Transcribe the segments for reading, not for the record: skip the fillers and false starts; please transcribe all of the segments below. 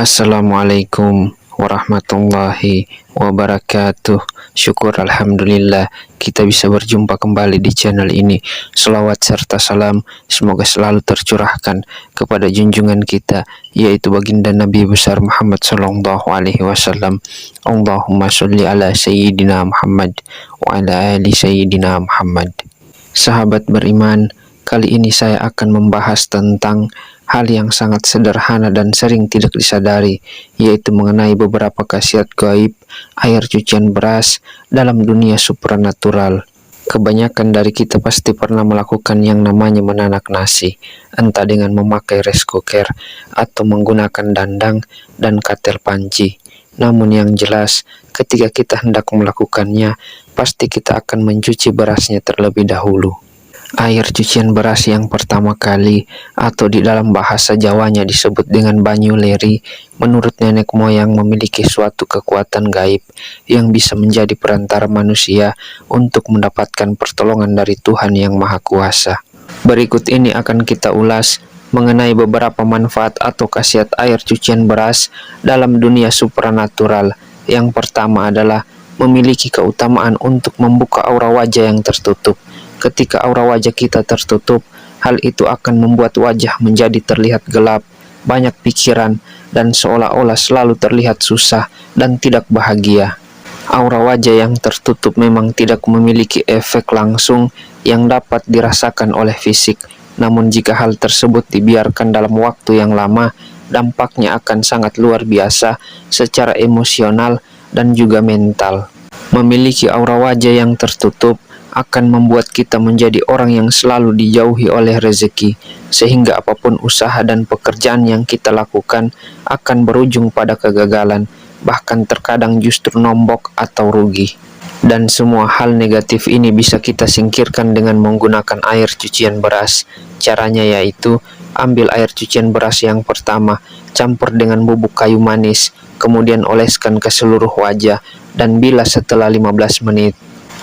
Assalamualaikum warahmatullahi wabarakatuh. Syukur alhamdulillah kita bisa berjumpa kembali di channel ini. Selawat serta salam semoga selalu tercurahkan kepada junjungan kita, yaitu baginda Nabi besar Muhammad sallallahu alaihi wasallam. Allahumma sholli ala sayyidina Muhammad wa ala ali sayyidina Muhammad. Sahabat beriman, kali ini saya akan membahas tentang hal yang sangat sederhana dan sering tidak disadari, yaitu mengenai beberapa khasiat gaib air cucian beras dalam dunia supranatural. Kebanyakan dari kita pasti pernah melakukan yang namanya menanak nasi, entah dengan memakai rice cooker atau menggunakan dandang dan katel panci. Namun yang jelas, ketika kita hendak melakukannya, pasti kita akan mencuci berasnya terlebih dahulu. Air cucian beras yang pertama kali, atau di dalam bahasa Jawanya disebut dengan banyu leri, menurut nenek moyang memiliki suatu kekuatan gaib yang bisa menjadi perantara manusia untuk mendapatkan pertolongan dari Tuhan yang Maha Kuasa. Berikut ini akan kita ulas mengenai beberapa manfaat atau khasiat air cucian beras dalam dunia supranatural. Yang pertama adalah memiliki keutamaan untuk membuka aura wajah yang tertutup. Ketika aura wajah kita tertutup, hal itu akan membuat wajah menjadi terlihat gelap, banyak pikiran, dan seolah-olah selalu terlihat susah dan tidak bahagia. Aura wajah yang tertutup memang tidak memiliki efek langsung yang dapat dirasakan oleh fisik, namun jika hal tersebut dibiarkan dalam waktu yang lama, dampaknya akan sangat luar biasa secara emosional dan juga mental. Memiliki aura wajah yang tertutup akan membuat kita menjadi orang yang selalu dijauhi oleh rezeki, sehingga apapun usaha dan pekerjaan yang kita lakukan akan berujung pada kegagalan, bahkan terkadang justru nombok atau rugi. Dan semua hal negatif ini bisa kita singkirkan dengan menggunakan air cucian beras. Caranya yaitu, ambil air cucian beras yang pertama, campur dengan bubuk kayu manis, kemudian oleskan ke seluruh wajah, dan bilas setelah 15 menit.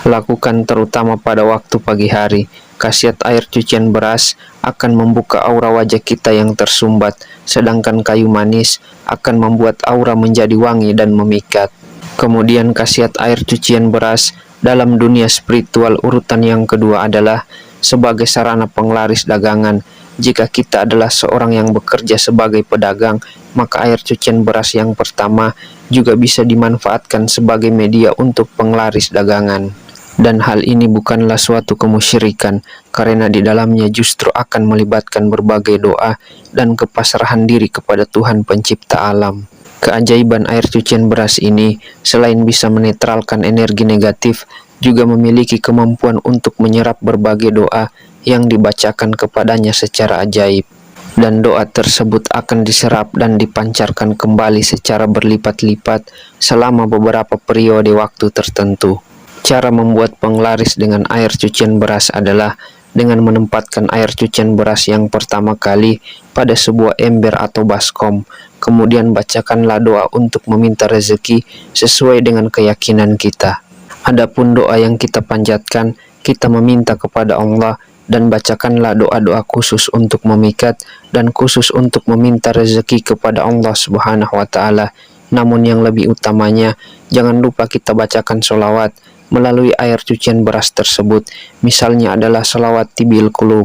Lakukan terutama pada waktu pagi hari. Khasiat air cucian beras akan membuka aura wajah kita yang tersumbat, sedangkan kayu manis akan membuat aura menjadi wangi dan memikat. Kemudian khasiat air cucian beras dalam dunia spiritual urutan yang kedua adalah sebagai sarana penglaris dagangan. Jika kita adalah seorang yang bekerja sebagai pedagang, maka air cucian beras yang pertama juga bisa dimanfaatkan sebagai media untuk penglaris dagangan. Dan hal ini bukanlah suatu kemusyrikan, karena di dalamnya justru akan melibatkan berbagai doa dan kepasrahan diri kepada Tuhan pencipta alam. Keajaiban air cucian beras ini, selain bisa menetralkan energi negatif, juga memiliki kemampuan untuk menyerap berbagai doa yang dibacakan kepadanya secara ajaib. Dan doa tersebut akan diserap dan dipancarkan kembali secara berlipat-lipat selama beberapa periode waktu tertentu. Cara membuat penglaris dengan air cucian beras adalah dengan menempatkan air cucian beras yang pertama kali pada sebuah ember atau baskom. Kemudian bacakanlah doa untuk meminta rezeki sesuai dengan keyakinan kita. Adapun doa yang kita panjatkan, kita meminta kepada Allah, dan bacakanlah doa-doa khusus untuk memikat dan khusus untuk meminta rezeki kepada Allah Subhanahu wa Ta'ala. Namun yang lebih utamanya, jangan lupa kita bacakan sholawat melalui air cucian beras tersebut. Misalnya adalah sholawat tibil qulub.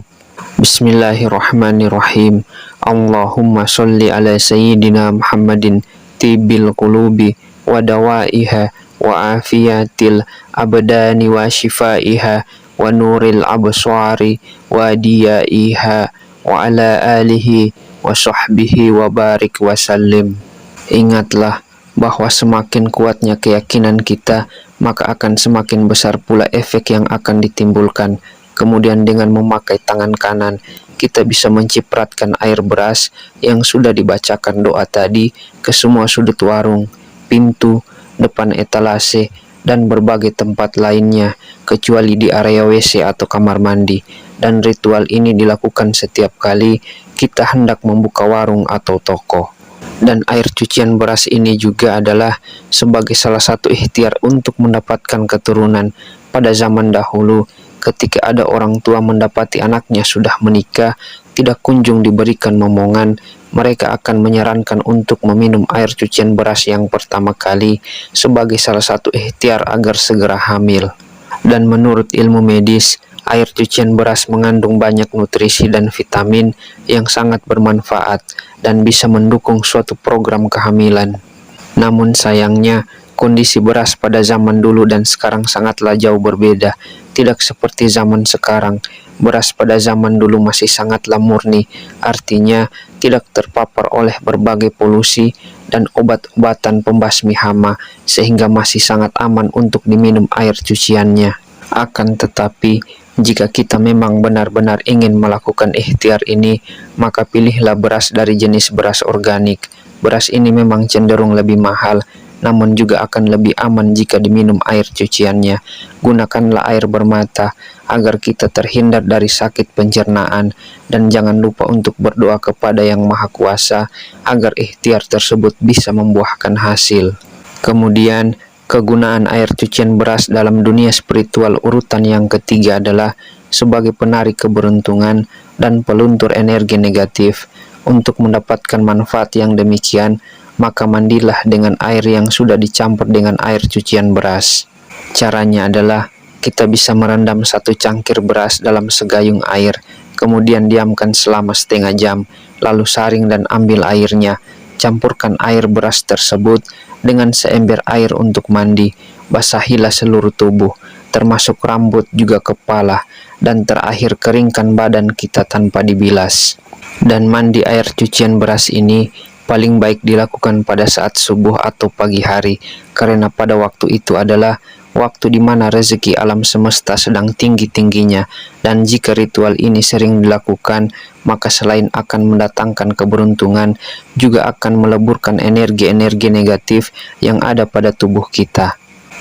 Bismillahirrahmanirrahim. Allahumma sholli ala sayyidina Muhammadin tibil qulubi wa dawaiha wa afiyatil abdani wa shifaiha wa nuril absari wa diyaiha wa ala alihi wa sahbihi wa barik wa sallim. Ingatlah bahwa semakin kuatnya keyakinan kita, maka akan semakin besar pula efek yang akan ditimbulkan. Kemudian dengan memakai tangan kanan, kita bisa mencipratkan air beras yang sudah dibacakan doa tadi ke semua sudut warung, pintu, depan etalase, dan berbagai tempat lainnya, kecuali di area WC atau kamar mandi. Dan ritual ini dilakukan setiap kali kita hendak membuka warung atau toko. Dan air cucian beras ini juga adalah sebagai salah satu ikhtiar untuk mendapatkan keturunan. Pada zaman dahulu, ketika ada orang tua mendapati anaknya sudah menikah, tidak kunjung diberikan momongan, mereka akan menyarankan untuk meminum air cucian beras yang pertama kali sebagai salah satu ikhtiar agar segera hamil. Dan menurut ilmu medis, air cucian beras mengandung banyak nutrisi dan vitamin yang sangat bermanfaat dan bisa mendukung suatu program kehamilan. Namun sayangnya, kondisi beras pada zaman dulu dan sekarang sangatlah jauh berbeda. Tidak seperti zaman sekarang. Beras pada zaman dulu masih sangatlah murni, artinya tidak terpapar oleh berbagai polusi dan obat-obatan pembasmi hama, sehingga masih sangat aman untuk diminum air cuciannya. Akan tetapi, jika kita memang benar-benar ingin melakukan ikhtiar ini, maka pilihlah beras dari jenis beras organik. Beras ini memang cenderung lebih mahal, namun juga akan lebih aman jika diminum air cuciannya. Gunakanlah air bermata agar kita terhindar dari sakit pencernaan, dan jangan lupa untuk berdoa kepada Yang Maha Kuasa agar ikhtiar tersebut bisa membuahkan hasil. Kemudian, kegunaan air cucian beras dalam dunia spiritual urutan yang ketiga adalah sebagai penarik keberuntungan dan peluntur energi negatif. Untuk mendapatkan manfaat yang demikian, maka mandilah dengan air yang sudah dicampur dengan air cucian beras. Caranya adalah kita bisa merendam 1 cangkir beras dalam segayung air, kemudian diamkan selama setengah jam, lalu saring dan ambil airnya. Campurkan air beras tersebut dengan seember air untuk mandi. Basahilah seluruh tubuh, termasuk rambut juga kepala, dan terakhir keringkan badan kita tanpa dibilas. Dan mandi air cucian beras ini paling baik dilakukan pada saat subuh atau pagi hari, karena pada waktu itu adalah waktu di mana rezeki alam semesta sedang tinggi-tingginya. Dan jika ritual ini sering dilakukan, maka selain akan mendatangkan keberuntungan, juga akan meleburkan energi-energi negatif yang ada pada tubuh kita.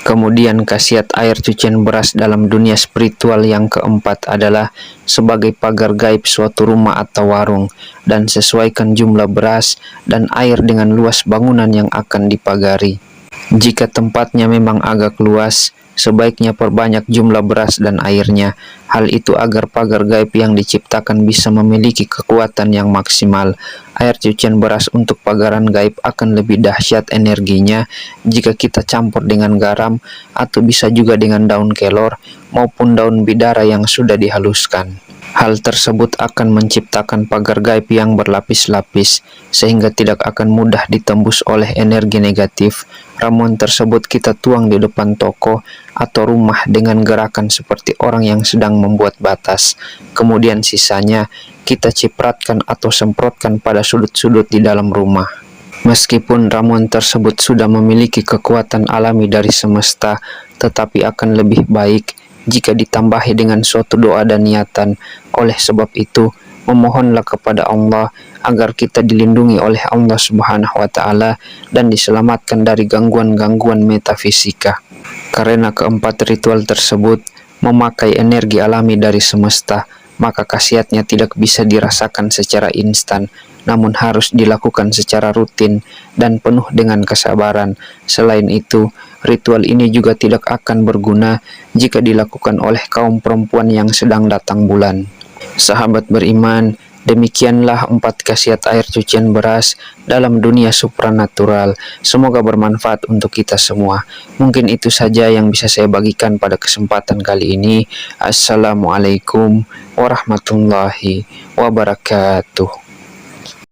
Kemudian khasiat air cucian beras dalam dunia spiritual yang keempat adalah sebagai pagar gaib suatu rumah atau warung, dan sesuaikan jumlah beras dan air dengan luas bangunan yang akan dipagari. Jika tempatnya memang agak luas, sebaiknya perbanyak jumlah beras dan airnya. Hal itu agar pagar gaib yang diciptakan bisa memiliki kekuatan yang maksimal. Air cucian beras untuk pagaran gaib akan lebih dahsyat energinya jika kita campur dengan garam, atau bisa juga dengan daun kelor maupun daun bidara yang sudah dihaluskan. Hal tersebut akan menciptakan pagar gaib yang berlapis-lapis, sehingga tidak akan mudah ditembus oleh energi negatif. Ramuan tersebut kita tuang di depan toko atau rumah dengan gerakan seperti orang yang sedang membuat batas. Kemudian sisanya kita cipratkan atau semprotkan pada sudut-sudut di dalam rumah. Meskipun ramuan tersebut sudah memiliki kekuatan alami dari semesta, tetapi akan lebih baik jika ditambahi dengan suatu doa dan niatan. Oleh sebab itu, memohonlah kepada Allah agar kita dilindungi oleh Allah Subhanahu wa Ta'ala dan diselamatkan dari gangguan-gangguan metafisika. Karena keempat ritual tersebut memakai energi alami dari semesta, maka khasiatnya tidak bisa dirasakan secara instan, namun harus dilakukan secara rutin dan penuh dengan kesabaran. Selain itu, ritual ini juga tidak akan berguna jika dilakukan oleh kaum perempuan yang sedang datang bulan. Sahabat beriman, demikianlah 4 khasiat air cucian beras dalam dunia supranatural. Semoga bermanfaat untuk kita semua. Mungkin itu saja yang bisa saya bagikan pada kesempatan kali ini. Assalamualaikum warahmatullahi wabarakatuh.